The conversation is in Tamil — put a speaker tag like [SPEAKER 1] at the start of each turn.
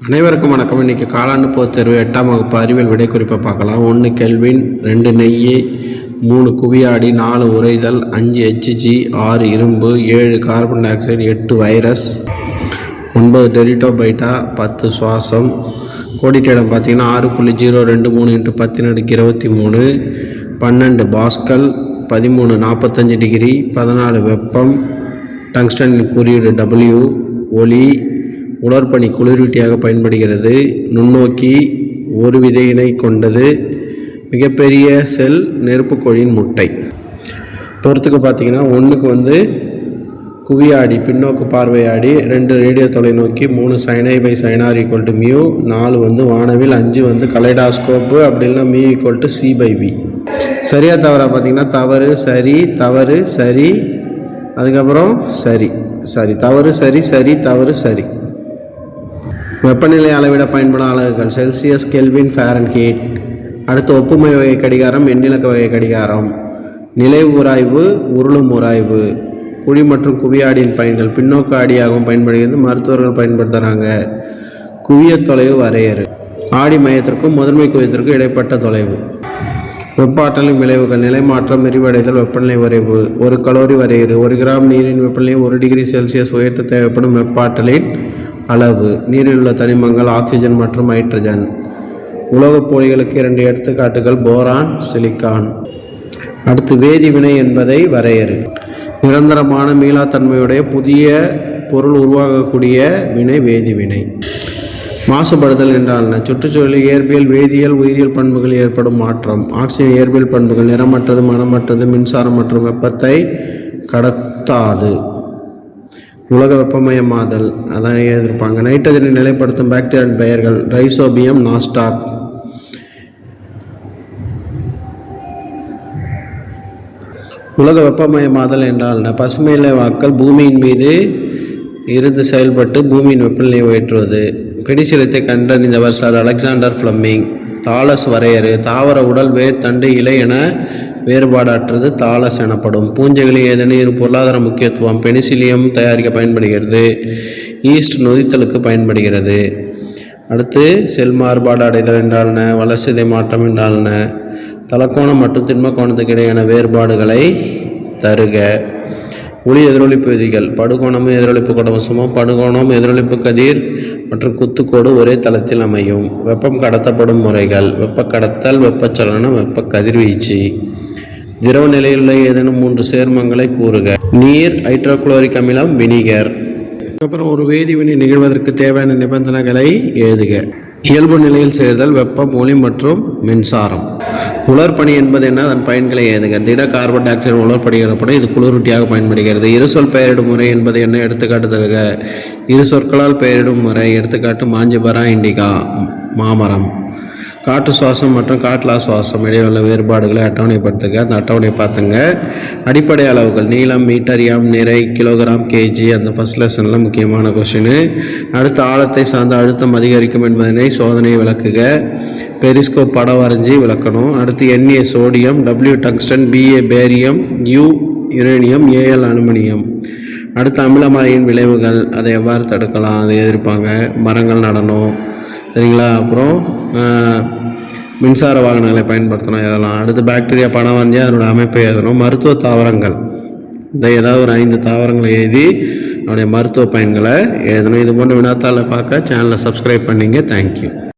[SPEAKER 1] அனைவருக்கும் வணக்கம். இன்றைக்கி காலாண்டு பொதுத் தேர்வு 8ஆம் வகுப்பு அறிவியல் விடை குறிப்பை பார்க்கலாம். 1 கெல்வின், 2 நெய், 3 குவியாடி, 4 உறைதல், 5 HG, 6 இரும்பு, 7 கார்பன் டை ஆக்சைடு, 8 வைரஸ், 9 டெரிட்டோபைட்டா, 10 சுவாசம். கோடிட்டிடம் பார்த்தீங்கன்னா 6.023 × 10⁻23, 12 பாஸ்கல், 13 45 டிகிரி, 14 வெப்பம், டங்ஸ்டன் குறியீடு W, ஒளி, உலர்பனி குளிரூட்டியாக பயன்படுகிறது. நுண்ணோக்கி ஒரு விதையினை கொண்டது. மிகப்பெரிய செல் நெருப்புக்கோழியின் முட்டை. பொறுத்துக்கு பார்த்தீங்கன்னா 1க்கு குவியாடி பின்னோக்கு பார்வையாடி, 2 ரேடியோ தொலைநோக்கி, 3 சைனை பை சைனார் ஈக்குவல் μ, 4 வானவில், 5 கலைடாஸ்கோப்பு, அப்படி இல்லைனா μ ஈக்குவல் C/V. சரியா தவறா பார்த்தீங்கன்னா தவறு, சரி, தவறு, சரி, அதுக்கப்புறம் சரி, சரி, தவறு, சரி, சரி, தவறு, சரி. வெப்பநிலை அளவிட பயன்படும் அலகுகள் செல்சியஸ், கெல்வின், ஃபாரன்ஹீட். அடுத்து ஒப்புமை வகை கடிகாரம், எண்ணிலக்க வகை கடிகாரம். நிலை உராய்வு, உருளும் உராய்வு. குழி மற்றும் குவியாடியின் பயன்கள் பின்னோக்கு ஆடியாகவும் பயன்படுகிறது, மருத்துவர்கள் பயன்படுத்துகிறாங்க. குவிய தொலைவு வரையறு. ஆடி மையத்திற்கும் முதன்மை குவியத்திற்கும் இடைப்பட்ட தொலைவு. வெப்பாற்றலின் விளைவுகள் நிலைமாற்றம், விரிவடைதல், வெப்பநிலை உறைவு. 1 கலோரி வரையறு. 1 கிராம் நீரின் வெப்பநிலை 1 டிகிரி செல்சியஸ் உயர்த்த தேவைப்படும் வெப்பாற்றலின் அளவு. நீரில் உள்ள தனிமங்கள் ஆக்சிஜன் மற்றும் ஹைட்ரஜன். உலோகப் போலிகளுக்கு 2 எடுத்துக்காட்டுகள் போரான், சிலிக்கான். அடுத்து வேதிவினை என்பதை வரையறு. நிரந்தரமான மீளாத்தன்மையுடைய புதிய பொருள் உருவாகக்கூடிய வினை வேதிவினை. மாசுபடுதல் என்றால் சுற்றுச்சூழலில் இயற்பியல், வேதியியல், உயிரியல் பண்புகளில் ஏற்படும் மாற்றம். ஆக்சிஜன் இயற்பியல் பண்புகள் நிறமற்றது, மனமற்றது, மின்சாரம் மற்றும் வெப்பத்தை கடத்தாது. உலக வெப்பமயமாதல் அதான் எழுதியிருப்பாங்க. நைட்ரஜனை நிலைப்படுத்தும் பாக்டீரியாவின் பெயர்கள் ரைசோபியம், நாஸ்டாக். உலக வெப்பமயமாதல் என்றால் பசுமையிலவாக்கல் பூமியின் மீது இருந்து செயல்பட்டு பூமியின் வெப்பநிலையை உயர்த்துவது. பெனிசிலத்தை கண்டறிந்தவர் சார் அலெக்சாண்டர் ஃப்ளெமிங். தாலஸ் வரையறு. தாவர உடல், வேர், தண்டு, இலை என வேறுபாடற்றது தாலஸ் எனப்படும். பூஞ்சைகளில் ஏதேனும் பொருளாதார முக்கியத்துவம். பெனிசிலியம் தயாரிக்க பயன்படுகிறது. ஈஸ்ட் நொதித்தலுக்கு பயன்படுகிறது. அடுத்து செல் மாறுபாடு அடைதல் என்றால்ன, வளர்சிதை மாற்றம் என்றால்ன, தலக்கோணம் மற்றும் திண்மக்கோணத்துக்கு இடையான வேறுபாடுகளை தருக. ஒளி எதிரொலிப்பு விதிகள். படுகோணமும் எதிரொலிப்பு கோணமும் சமம். படுகோணம், எதிரொலிப்பு கதிர் மற்றும் குத்துக்கோடு ஒரே தளத்தில் அமையும். வெப்பம் கடத்தப்படும் முறைகள். வெப்ப கடத்தல், வெப்பச்சலனம், வெப்ப கதிர்வீச்சு. திரவ நிலையிலுள்ள ஏதேனும் 3 சேர்மங்களை கூறுக. நீர், ஹைட்ரோகுளோரிக் அமிலம், வினிகர். அப்புறம் ஒரு வேதிவினை நிகழ்வதற்கு தேவையான நிபந்தனைகளை எழுதுக. இயல்பு நிலையில் சேர்தல், வெப்பம், ஒளி மற்றும் மின்சாரம். உலர்பனி என்பது என்ன, அதன் பயன்களை எழுதுக. திட கார்பன் டை ஆக்சைடு உலர்பனி எனப்படும். இது குளிரூட்டியாக பயன்படுகிறது. இருசொல் பெயரிடும் முறை என்பது என்ன, எடுத்துக்காட்டு தருக. இரு சொற்களால் பெயரிடும் முறை. எடுத்துக்காட்டு மாஞ்சிபரா, இண்டிகா, மாமரம். காற்று சுவாசம் மற்றும் காற்றலா சுவாசம் இடையே உள்ள வேறுபாடுகளை அட்டவணைப்படுத்துக. அந்த அட்டவணை பார்த்துங்க. அடிப்படை அளவுகள் நீளம், மீட்டர், எம், நிறை, கிலோகிராம், கேஜி. அந்த ஃபர்ஸ்ட் லெசனில் முக்கியமான கொஸ்டின். அடுத்த ஆழத்தை சார்ந்த அழுத்தம் அதிகரிக்கும் என்பதனை சோதனை விளக்குக. பெரிஸ்கோப் படம் வரைஞ்சி விளக்கணும். அடுத்து Na sodium, W tungsten, Ba barium, U uranium, Al aluminium. அடுத்து அமிலமழையின் விளைவுகள், அதை எவ்வாறு தடுக்கலாம், அதை எதிர்ப்பாங்க. மரங்கள் நடணும், சரிங்களா. அப்புறம் மின்சார வாகனங்களை பயன்படுத்தணும், இதெல்லாம். அடுத்து பாக்டீரியா படம் வரைஞ்சி அதனோட அமைப்பை எழுதணும். மருத்துவ தாவரங்கள், இந்த ஏதாவது ஒரு 5 தாவரங்களை எழுதி அதனுடைய மருத்துவ பயன்களை எழுதணும். இது போன்ற வினாத்தாளை பார்க்க சேனலை சப்ஸ்கிரைப் பண்ணிங்க. தேங்க்யூ.